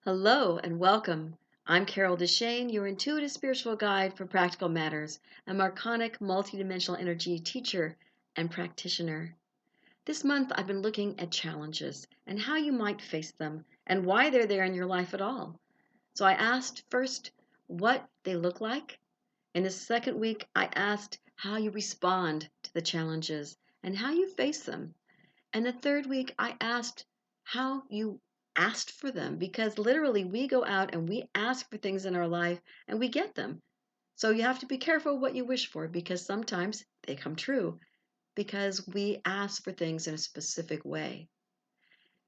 Hello and welcome. I'm Carol DeChaine, your intuitive spiritual guide for practical matters, a Marconic multidimensional energy teacher and practitioner. This month, I've been looking at challenges and how you might face them and why they're there in your life at all. So I asked first what they look like. In the second week, I asked how you respond to the challenges and how you face them. And the third week, I asked how you asked for them because literally we go out and we ask for things in our life and we get them. So you have to be careful what you wish for because sometimes they come true because we ask for things in a specific way.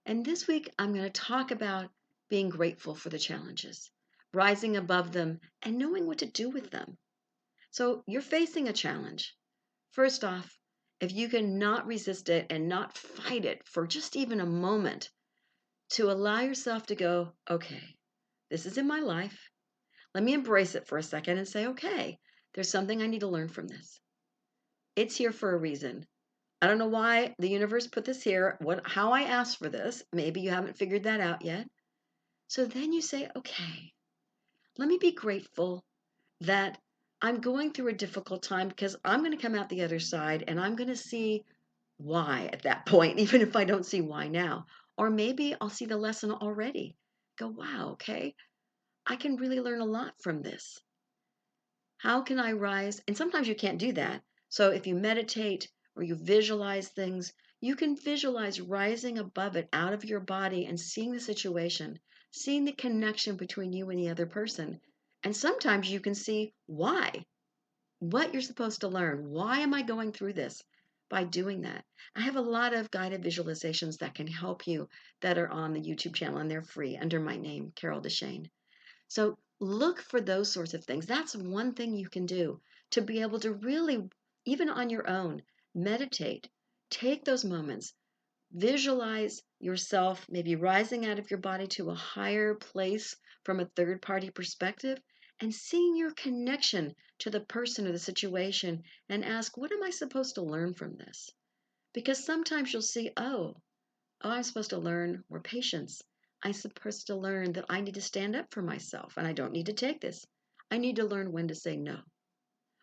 And this week, I'm going to talk about being grateful for the challenges, rising above them, and knowing what to do with them. So you're facing a challenge. First off, if you can not resist it and not fight it for just even a moment, to allow yourself to go, okay, this is in my life. Let me embrace it for a second and say, okay, there's something I need to learn from this. It's here for a reason. I don't know why the universe put this here, how I asked for this. Maybe you haven't figured that out yet. So then you say, okay, let me be grateful that I'm going through a difficult time because I'm going to come out the other side and I'm going to see why at that point, even if I don't see why now. Or maybe I'll see the lesson already. Go, wow, okay, I can really learn a lot from this. How can I rise? And sometimes you can't do that. So if you meditate or you visualize things, you can visualize rising above it out of your body and seeing the situation, seeing the connection between you and the other person. And sometimes you can see why, what you're supposed to learn. Why am I going through this? By doing that. I have a lot of guided visualizations that can help you that are on the YouTube channel, and they're free under my name, Carol DeChaine. So look for those sorts of things. That's one thing you can do to be able to really, even on your own, meditate. Take those moments. Visualize yourself maybe rising out of your body to a higher place from a third party perspective and seeing your connection to the person or the situation and ask, what am I supposed to learn from this? Because sometimes you'll see, I'm supposed to learn more patience. I'm supposed to learn that I need to stand up for myself and I don't need to take this. I need to learn when to say no.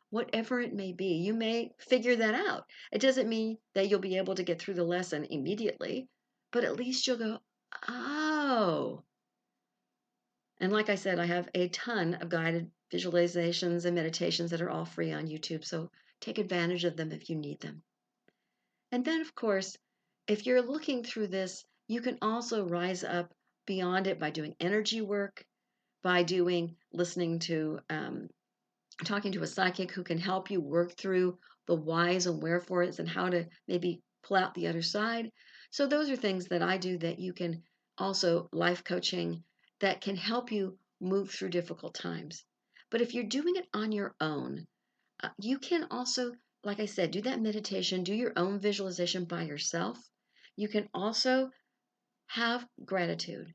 Whatever it may be, you may figure that out. It doesn't mean that you'll be able to get through the lesson immediately, but at least you'll go, oh. And like I said, I have a ton of guided visualizations and meditations that are all free on YouTube. So take advantage of them if you need them. And then, of course, if you're looking through this, you can also rise up beyond it by doing energy work, by listening to, talking to a psychic who can help you work through the whys and wherefores and how to maybe pull out the other side. So those are things that I do that you can also life coaching that can help you move through difficult times. But if you're doing it on your own, you can also, like I said, do that meditation, do your own visualization by yourself. You can also have gratitude.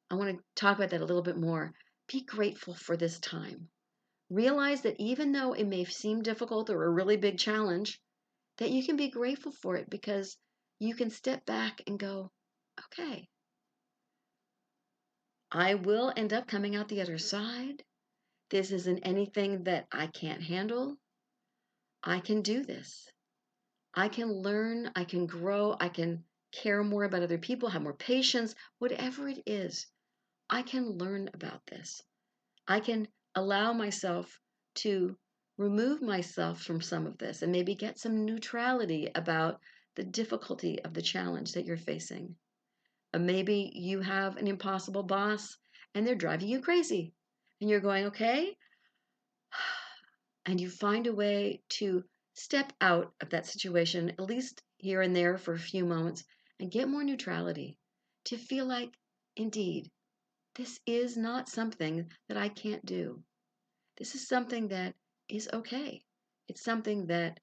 I want to talk about that a little bit more. Be grateful for this time. Realize that even though it may seem difficult or a really big challenge, that you can be grateful for it because you can step back and go, okay, I will end up coming out the other side. This isn't anything that I can't handle. I can do this. I can learn, I can grow, I can care more about other people, have more patience, whatever it is. I can learn about this. I can allow myself to remove myself from some of this and maybe get some neutrality about the difficulty of the challenge that you're facing. Maybe you have an impossible boss and they're driving you crazy. And you're going, okay. And you find a way to step out of that situation, at least here and there for a few moments, and get more neutrality to feel like, indeed, this is not something that I can't do. This is something that is okay. It's something that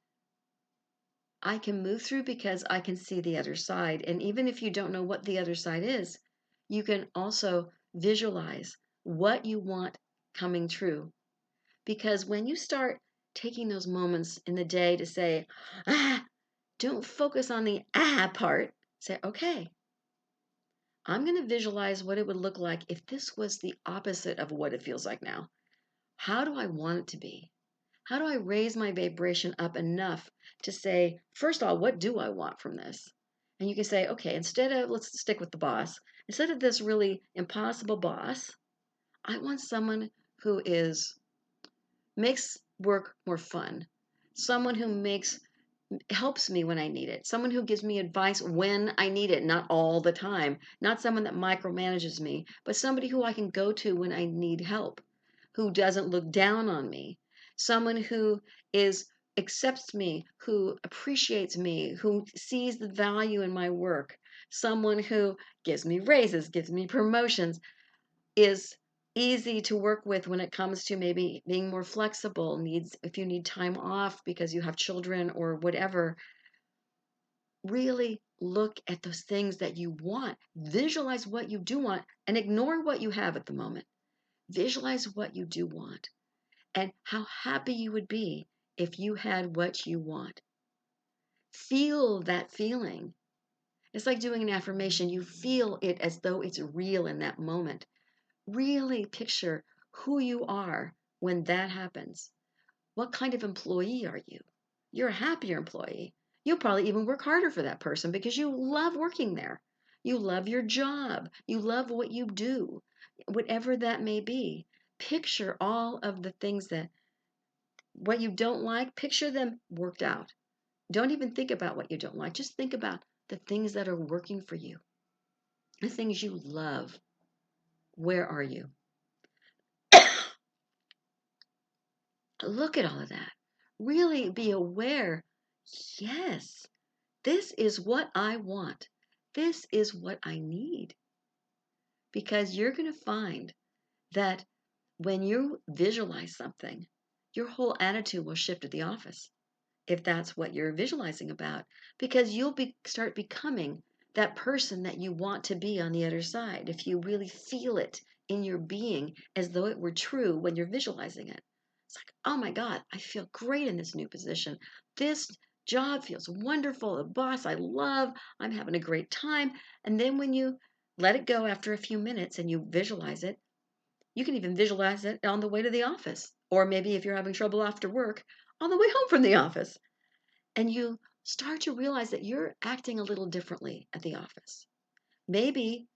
I can move through because I can see the other side. And even if you don't know what the other side is, you can also visualize what you want coming true. Because when you start taking those moments in the day to say, don't focus on the part. Say, okay, I'm going to visualize what it would look like if this was the opposite of what it feels like now. How do I want it to be? How do I raise my vibration up enough to say, first of all, what do I want from this? And you can say, okay, instead of, let's stick with the boss, instead of this really impossible boss, I want someone who makes work more fun. Someone who helps me when I need it. Someone who gives me advice when I need it, not all the time. Not someone that micromanages me, but somebody who I can go to when I need help, who doesn't look down on me. Someone who is accepts me, who appreciates me, who sees the value in my work. Someone who gives me raises, gives me promotions, is easy to work with when it comes to maybe being more flexible, needs if you need time off because you have children or whatever. Really look at those things that you want. Visualize what you do want and ignore what you have at the moment. Visualize what you do want and how happy you would be if you had what you want. Feel that feeling. It's like doing an affirmation. You feel it as though it's real in that moment. Really picture who you are when that happens. What kind of employee are you? You're a happier employee. You'll probably even work harder for that person because you love working there. You love your job. You love what you do, whatever that may be. Picture all of the things what you don't like, picture them worked out. Don't even think about what you don't like. Just think about the things that are working for you, the things you love. Where are you? Look at all of that. Really be aware. Yes, this is what I want. This is what I need. Because you're going to find that when you visualize something, your whole attitude will shift at the office, if that's what you're visualizing about, because start becoming that person that you want to be on the other side. If you really feel it in your being as though it were true when you're visualizing it. It's like, oh my God, I feel great in this new position. This job feels wonderful. The boss I love. I'm having a great time. And then when you let it go after a few minutes and you visualize it, you can even visualize it on the way to the office. Or maybe if you're having trouble after work, on the way home from the office. And you start to realize that you're acting a little differently at the office. Maybe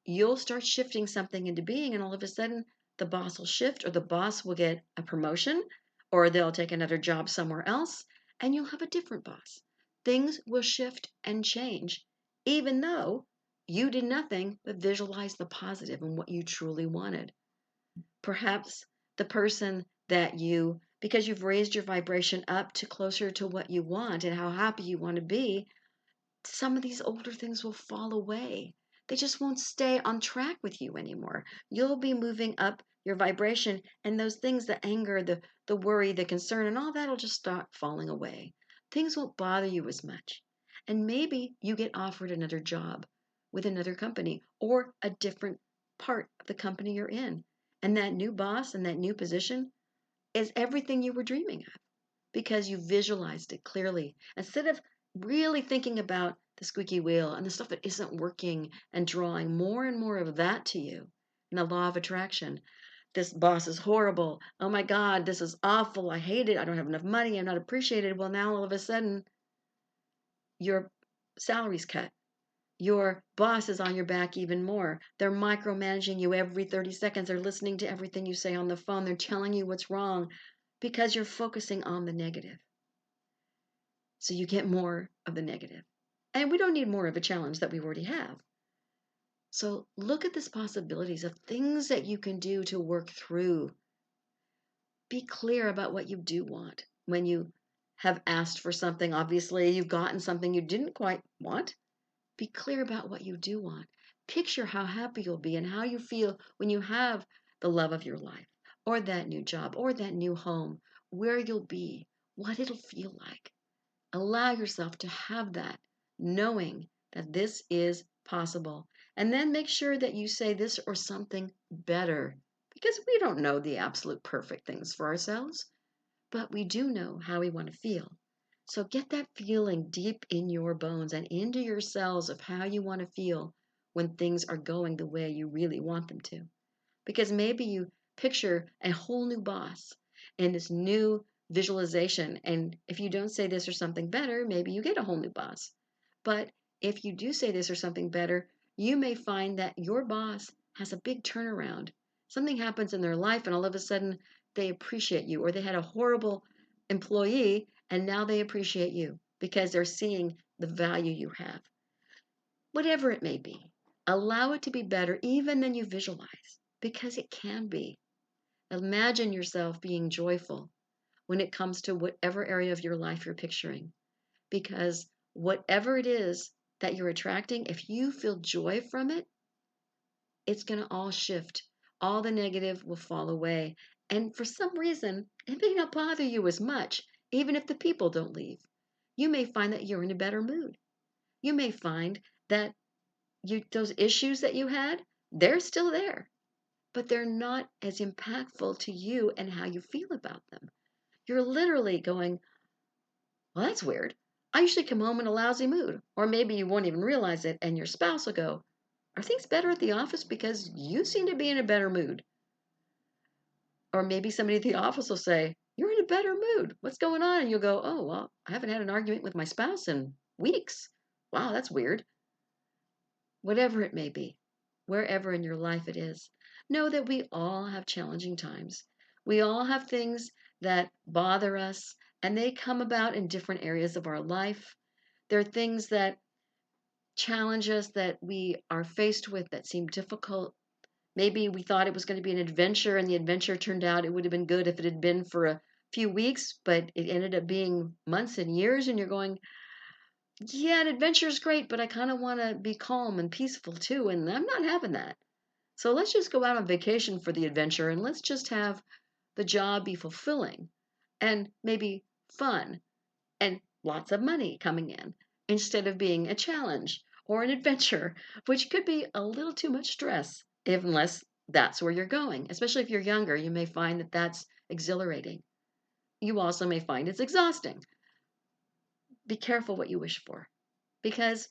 you'll start shifting something into being, and all of a sudden, the boss will shift, or the boss will get a promotion, or they'll take another job somewhere else, and you'll have a different boss. Things will shift and change, even though you did nothing but visualize the positive and what you truly wanted. Perhaps the person because you've raised your vibration up to closer to what you want and how happy you want to be, some of these older things will fall away. They just won't stay on track with you anymore. You'll be moving up your vibration, and those things, the anger, the worry, the concern, and all that'll just start falling away. Things won't bother you as much. And maybe you get offered another job with another company or a different part of the company you're in. And that new boss and that new position is everything you were dreaming of because you visualized it clearly. Instead of really thinking about the squeaky wheel and the stuff that isn't working and drawing more and more of that to you and the law of attraction. This boss is horrible. Oh my God, this is awful. I hate it. I don't have enough money. I'm not appreciated. Well, now all of a sudden, your salary's cut. Your boss is on your back even more. They're micromanaging you every 30 seconds. They're listening to everything you say on the phone. They're telling you what's wrong because you're focusing on the negative. So you get more of the negative. And we don't need more of a challenge that we already have. So look at these possibilities of things that you can do to work through. Be clear about what you do want. When you have asked for something, obviously you've gotten something you didn't quite want. Be clear about what you do want. Picture how happy you'll be and how you feel when you have the love of your life, or that new job, or that new home, where you'll be, what it'll feel like. Allow yourself to have that, knowing that this is possible. And then make sure that you say this or something better, because we don't know the absolute perfect things for ourselves, but we do know how we want to feel. So get that feeling deep in your bones and into your cells of how you want to feel when things are going the way you really want them to. Because maybe you picture a whole new boss and this new visualization. And if you don't say this or something better, maybe you get a whole new boss. But if you do say this or something better, you may find that your boss has a big turnaround. Something happens in their life, and all of a sudden they appreciate you, or they had a horrible employee and now they appreciate you because they're seeing the value you have. Whatever it may be, allow it to be better even than you visualize because it can be. Imagine yourself being joyful when it comes to whatever area of your life you're picturing. Because whatever it is that you're attracting, if you feel joy from it, it's going to all shift. All the negative will fall away. And for some reason, it may not bother you as much, even if the people don't leave. You may find that you're in a better mood. You may find that those issues that you had, they're still there, but they're not as impactful to you and how you feel about them. You're literally going, well, that's weird. I usually come home in a lousy mood. Or maybe you won't even realize it, and your spouse will go, are things better at the office because you seem to be in a better mood? Or maybe somebody at the office will say, you're in a better mood. What's going on? And you'll go, oh, well, I haven't had an argument with my spouse in weeks. Wow, that's weird. Whatever it may be, wherever in your life it is, know that we all have challenging times. We all have things that bother us, and they come about in different areas of our life. There are things that challenge us that we are faced with that seem difficult. Maybe we thought it was going to be an adventure, and the adventure turned out it would have been good if it had been for a few weeks, but it ended up being months and years, and you're going, yeah, an adventure is great, but I kind of want to be calm and peaceful too, and I'm not having that. So let's just go out on vacation for the adventure and let's just have the job be fulfilling and maybe fun and lots of money coming in instead of being a challenge or an adventure, which could be a little too much stress, unless that's where you're going. Especially if you're younger, you may find that that's exhilarating. You also may find it's exhausting. Be careful what you wish for because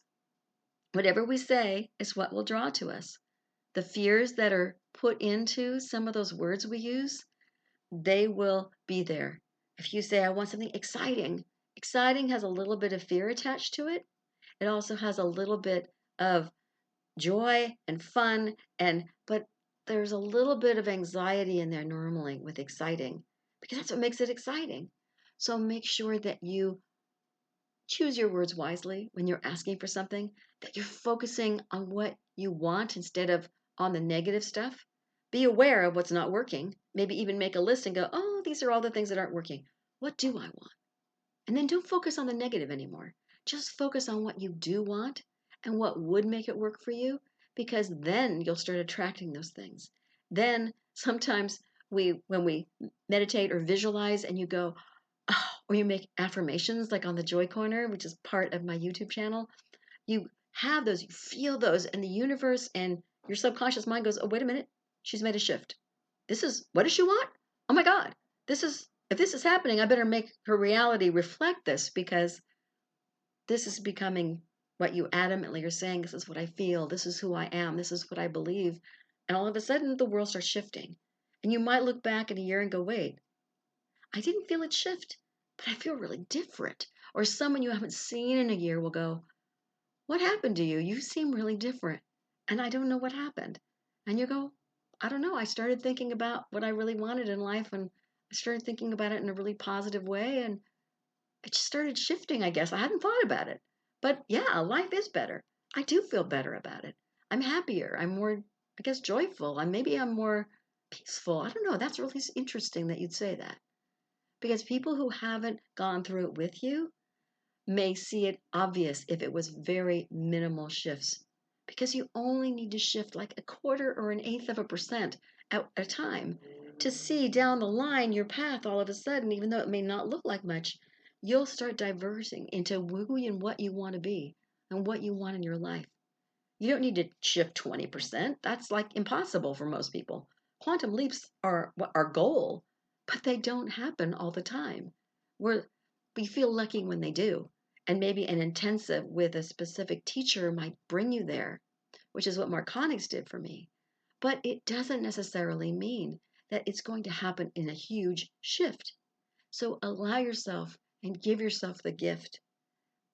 whatever we say is what will draw to us. The fears that are put into some of those words we use, they will be there. If you say, I want something exciting, exciting has a little bit of fear attached to it. It also has a little bit of joy and fun, but there's a little bit of anxiety in there normally with exciting because that's what makes it exciting. So make sure that you choose your words wisely when you're asking for something, that you're focusing on what you want instead of on the negative stuff. Be aware of what's not working. Maybe even make a list and go, oh, these are all the things that aren't working. What do I want? And then don't focus on the negative anymore. Just focus on what you do want and what would make it work for you, because then you'll start attracting those things. Then sometimes when we meditate or visualize and you go, oh, or you make affirmations like on the Joy Corner, which is part of my YouTube channel, you have those, you feel those, and the universe and your subconscious mind goes, oh, wait a minute, she's made a shift. What does she want? Oh my God, if this is happening, I better make her reality reflect this because this is becoming what you adamantly are saying. This is what I feel. This is who I am. This is what I believe. And all of a sudden, the world starts shifting. And you might look back in a year and go, wait, I didn't feel it shift, but I feel really different. Or someone you haven't seen in a year will go, what happened to you? You seem really different. And I don't know what happened. And you go, I don't know. I started thinking about what I really wanted in life and I started thinking about it in a really positive way. And it just started shifting, I guess. I hadn't thought about it. But yeah, life is better. I do feel better about it. I'm happier. I'm more, I guess, joyful. Maybe I'm more peaceful. I don't know. That's really interesting that you'd say that. Because people who haven't gone through it with you may see it obvious if it was very minimal shifts. Because you only need to shift like a quarter or an eighth of a percent at a time to see down the line your path all of a sudden, even though it may not look like much, you'll start diverting into who and what you want to be and what you want in your life. You don't need to shift 20%. That's like impossible for most people. Quantum leaps are our goal, but they don't happen all the time. We feel lucky when they do. And maybe an intensive with a specific teacher might bring you there. which is what Marconics did for me. But it doesn't necessarily mean that it's going to happen in a huge shift. So allow yourself and give yourself the gift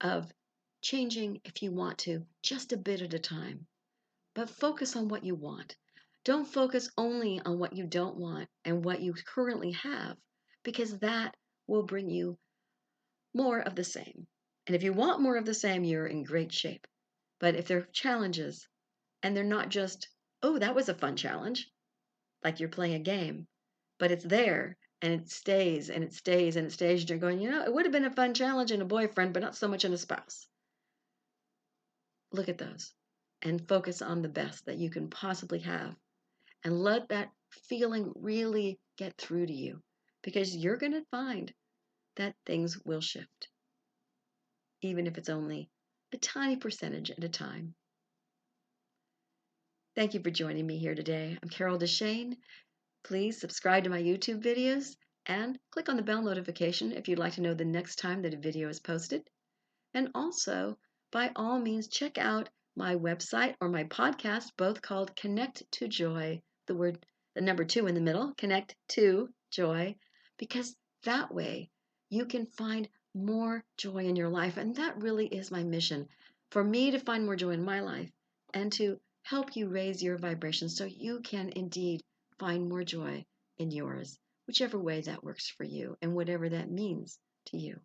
of changing if you want to, just a bit at a time. But focus on what you want. Don't focus only on what you don't want and what you currently have, because that will bring you more of the same. And if you want more of the same, you're in great shape. But if there are challenges and they're not just, oh, that was a fun challenge, like you're playing a game, but it's there and it stays and it stays and it stays. And you're going, it would have been a fun challenge in a boyfriend, but not so much in a spouse. Look at those and focus on the best that you can possibly have. And let that feeling really get through to you, because you're going to find that things will shift, even if it's only a tiny percentage at a time. Thank you for joining me here today. I'm Carol DeChaine. Please subscribe to my YouTube videos and click on the bell notification if you'd like to know the next time that a video is posted. And also, by all means, check out my website or my podcast, both called Connect to Joy, the number 2 in the middle, Connect to Joy, because that way you can find more joy in your life. And that really is my mission, for me to find more joy in my life and to help you raise your vibration so you can indeed find more joy in yours, whichever way that works for you and whatever that means to you.